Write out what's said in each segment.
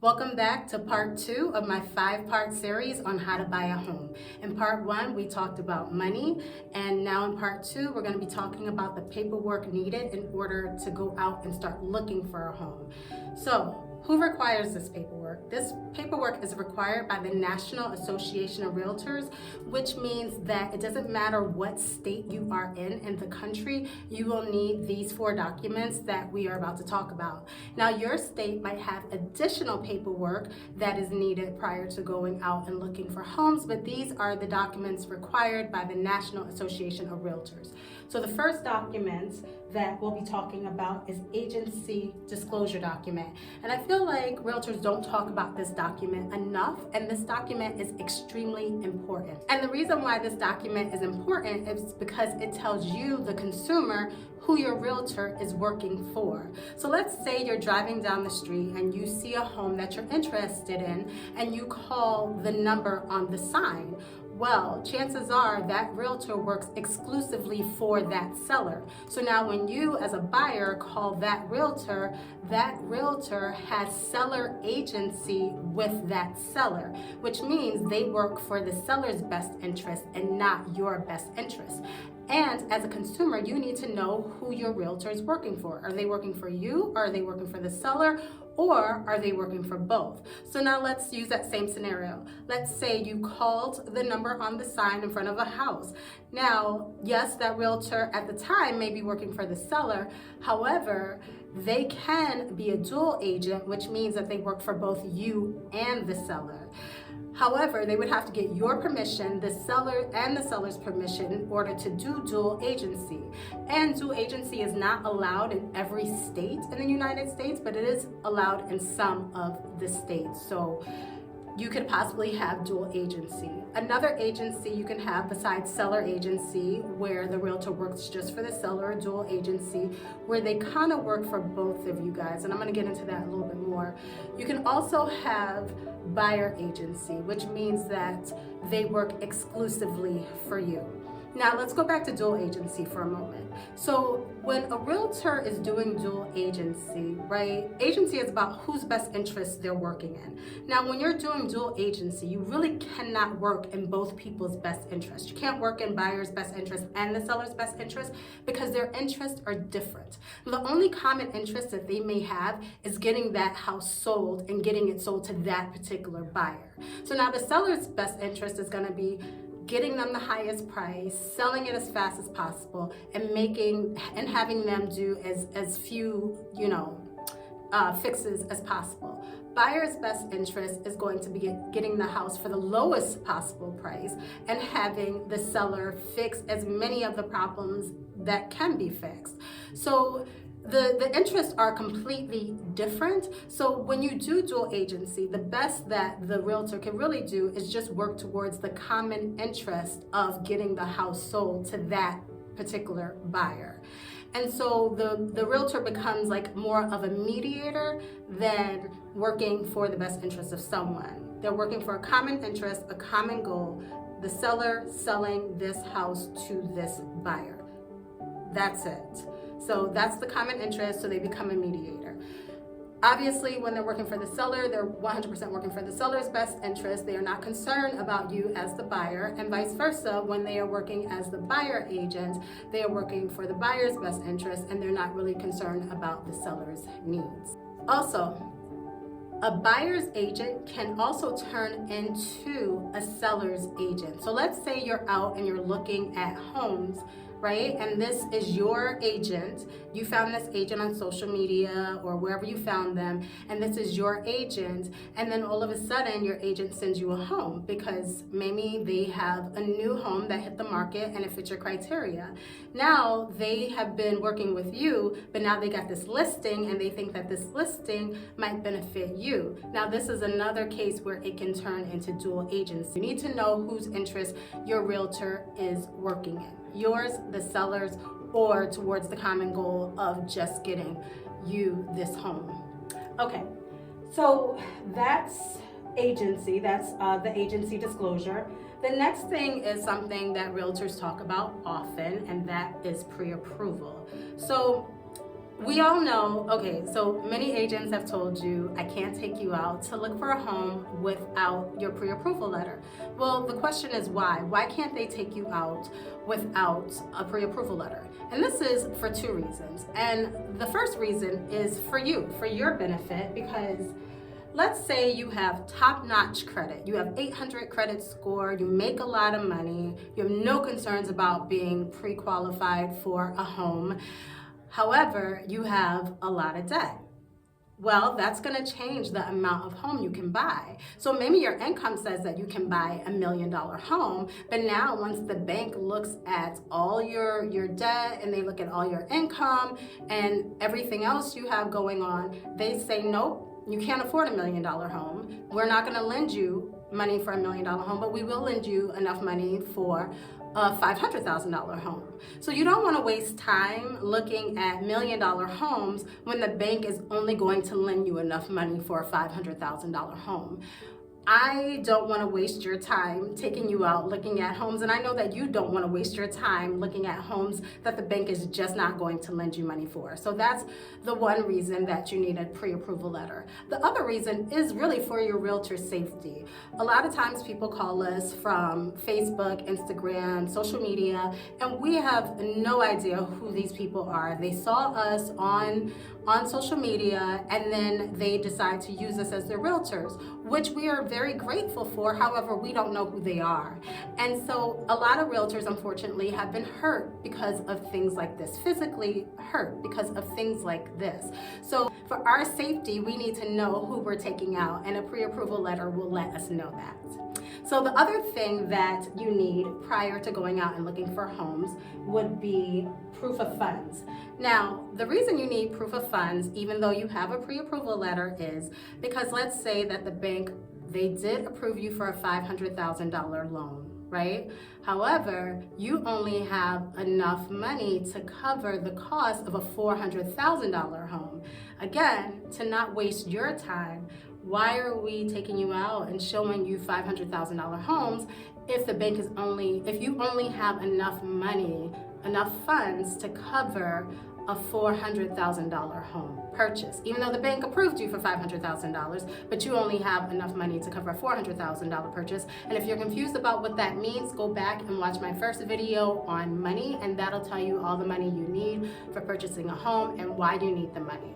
Welcome back to part 2 of my 5-part series on how to buy a home. In part 1, we talked about money, and now in part 2, we're going to be talking about the paperwork needed in order to go out and start looking for a home. So, who requires this paperwork? This paperwork is required by the National Association of Realtors, which means that it doesn't matter what state you are in the country, you will need these 4 documents that we are about to talk about. Now, your state might have additional paperwork that is needed prior to going out and looking for homes, but these are the documents required by the National Association of Realtors. So the first document that we'll be talking about is agency disclosure document. And I feel like realtors don't talk about this document enough, and this document is extremely important. And the reason why this document is important is because it tells you, the consumer, who your realtor is working for. So let's say you're driving down the street and you see a home that you're interested in and you call the number on the sign. Well, chances are that realtor works exclusively for that seller. So now when you as a buyer call that realtor has seller agency with that seller, which means they work for the seller's best interest and not your best interest. And as a consumer, you need to know who your realtor is working for. Are they working for you? Or are they working for the seller? Or are they working for both? So now let's use that same scenario. Let's say you called the number on the sign in front of a house. Now, yes, that realtor at the time may be working for the seller. However, they can be a dual agent, which means that they work for both you and the seller. However, they would have to get your permission, the seller and the seller's permission, in order to do dual agency. And dual agency is not allowed in every state in the United States, but it is allowed in some of the states. So you could possibly have dual agency. Another agency you can have besides seller agency, where the realtor works just for the seller, or dual agency, where they kind of work for both of you guys. And I'm going to get into that a little bit more. You can also have buyer agency, which means that they work exclusively for you. Now let's go back to dual agency for a moment. So when a realtor is doing dual agency, right? Agency is about whose best interest they're working in. Now when you're doing dual agency, you really cannot work in both people's best interest. You can't work in buyer's best interest and the seller's best interest because their interests are different. The only common interest that they may have is getting that house sold and getting it sold to that particular buyer. So now the seller's best interest is going to be getting them the highest price, selling it as fast as possible, and having them do as few, fixes as possible. Buyer's best interest is going to be getting the house for the lowest possible price and having the seller fix as many of the problems that can be fixed. So the interests are completely different. So when you do dual agency, the best that the realtor can really do is just work towards the common interest of getting the house sold to that particular buyer. And so the realtor becomes like more of a mediator than working for the best interest of someone. They're working for a common interest, a common goal, the seller selling this house to this buyer. That's it. So that's the common interest, so they become a mediator. Obviously, when they're working for the seller, they're 100% working for the seller's best interest. They are not concerned about you as the buyer, and vice versa. When they are working as the buyer agent, they are working for the buyer's best interest, and they're not really concerned about the seller's needs. Also, a buyer's agent can also turn into a seller's agent. So let's say you're out and you're looking at homes, right? And this is your agent. You found this agent on social media or wherever you found them, and this is your agent. And then all of a sudden, your agent sends you a home because maybe they have a new home that hit the market and it fits your criteria. Now they have been working with you, but now they got this listing and they think that this listing might benefit you. Now this is another case where it can turn into dual agency. You need to know whose interest your realtor is working in. Yours, the seller's, or towards the common goal of just getting you this home. Okay, so that's agency, that's the agency disclosure. The next thing is something that realtors talk about often, and that is pre-approval. So We all know, okay, so many agents have told you, I can't take you out to look for a home without your pre-approval letter. Well, the question is why? Why can't they take you out without a pre-approval letter? And this is for two reasons. And the first reason is for you, for your benefit, because let's say you have top-notch credit. You have 800 credit score, you make a lot of money, you have no concerns about being pre-qualified for a home. However, you have a lot of debt. Well, that's going to change the amount of home you can buy. So maybe your income says that you can buy $1 million home, but now once the bank looks at all your debt and they look at all your income and everything else you have going on, they say, nope, you can't afford $1 million home. We're not going to lend you money for $1 million home, but we will lend you enough money for a $500,000 home. So you don't want to waste time looking at $1 million homes when the bank is only going to lend you enough money for a $500,000 home. I don't want to waste your time taking you out looking at homes, and I know that you don't want to waste your time looking at homes that the bank is just not going to lend you money for. So that's the one reason that you need a pre-approval letter. The other reason is really for your realtor safety. A lot of times people call us from Facebook, Instagram, social media, and we have no idea who these people are. They saw us on social media, and then they decide to use us as their realtors, which we are very grateful for. However, we don't know who they are. And so a lot of realtors, unfortunately, have been hurt because of things like this, physically hurt because of things like this. So for our safety, we need to know who we're taking out, and a pre-approval letter will let us know that. So the other thing that you need prior to going out and looking for homes would be proof of funds. Now, the reason you need proof of funds, even though you have a pre-approval letter, is because let's say that the bank, they did approve you for a $500,000 loan, right? However, you only have enough money to cover the cost of a $400,000 home. Again, to not waste your time, why are we taking you out and showing you $500,000 homes if the bank is if you only have enough money, enough funds to cover a $400,000 home purchase, even though the bank approved you for $500,000, but you only have enough money to cover a $400,000 purchase. And if you're confused about what that means, go back and watch my first video on money, and that'll tell you all the money you need for purchasing a home and why you need the money.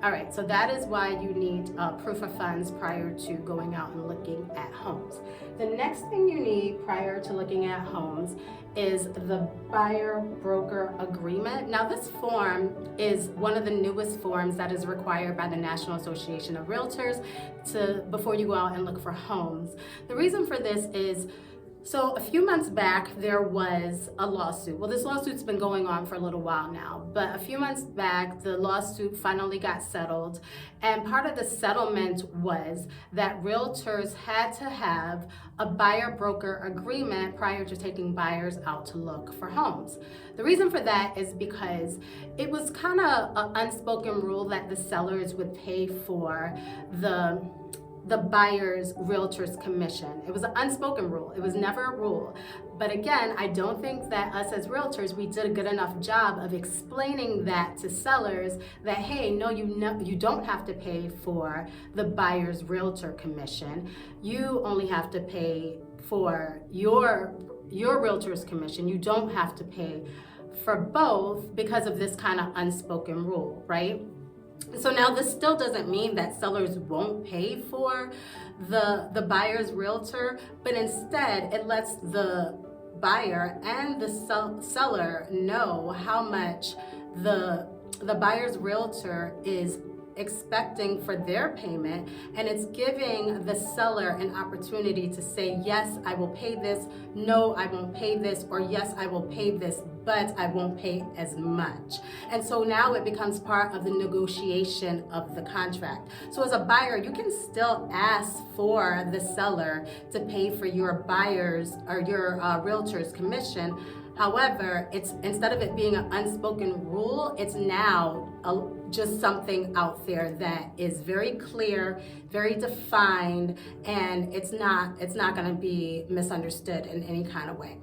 All right, so that is why you need proof of funds prior to going out and looking at homes. The next thing you need prior to looking at homes is the buyer broker agreement. Now, this form is one of the newest forms that is required by the National Association of Realtors before you go out and look for homes. The reason for this is, so a few months back, there was a lawsuit. Well, this lawsuit's been going on for a little while now, but a few months back, the lawsuit finally got settled. And part of the settlement was that realtors had to have a buyer-broker agreement prior to taking buyers out to look for homes. The reason for that is because it was kind of an unspoken rule that the sellers would pay for the buyer's realtor's commission. It was an unspoken rule. It was never a rule. But again, I don't think that us as realtors, we did a good enough job of explaining that to sellers that, hey, no, you don't have to pay for the buyer's realtor commission. You only have to pay for your realtor's commission. You don't have to pay for both because of this kind of unspoken rule, right? So now this still doesn't mean that sellers won't pay for the buyer's realtor, but instead it lets the buyer and the seller know how much the buyer's realtor is expecting for their payment, and it's giving the seller an opportunity to say, yes, I will pay this, no, I won't pay this, or yes, I will pay this, but I won't pay as much. And so now it becomes part of the negotiation of the contract. So as a buyer, you can still ask for the seller to pay for your buyer's or your realtor's commission. However, it's instead of it being an unspoken rule, it's now just something out there that is very clear, very defined, and it's not going to be misunderstood in any kind of way.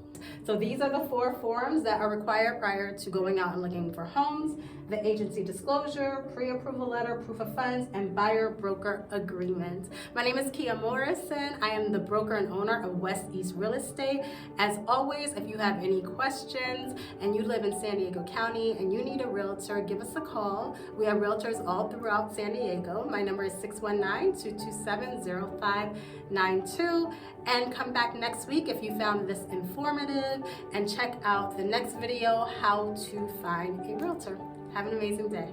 So these are the 4 forms that are required prior to going out and looking for homes. the agency disclosure, pre-approval letter, proof of funds, and buyer-broker agreement. My name is Kia Morrison. I am the broker and owner of West East Real Estate. As always, if you have any questions and you live in San Diego County and you need a realtor, give us a call. We have realtors all throughout San Diego. My number is 619-227-0592. And come back next week if you found this informative, and check out the next video, how to find a realtor. Have an amazing day.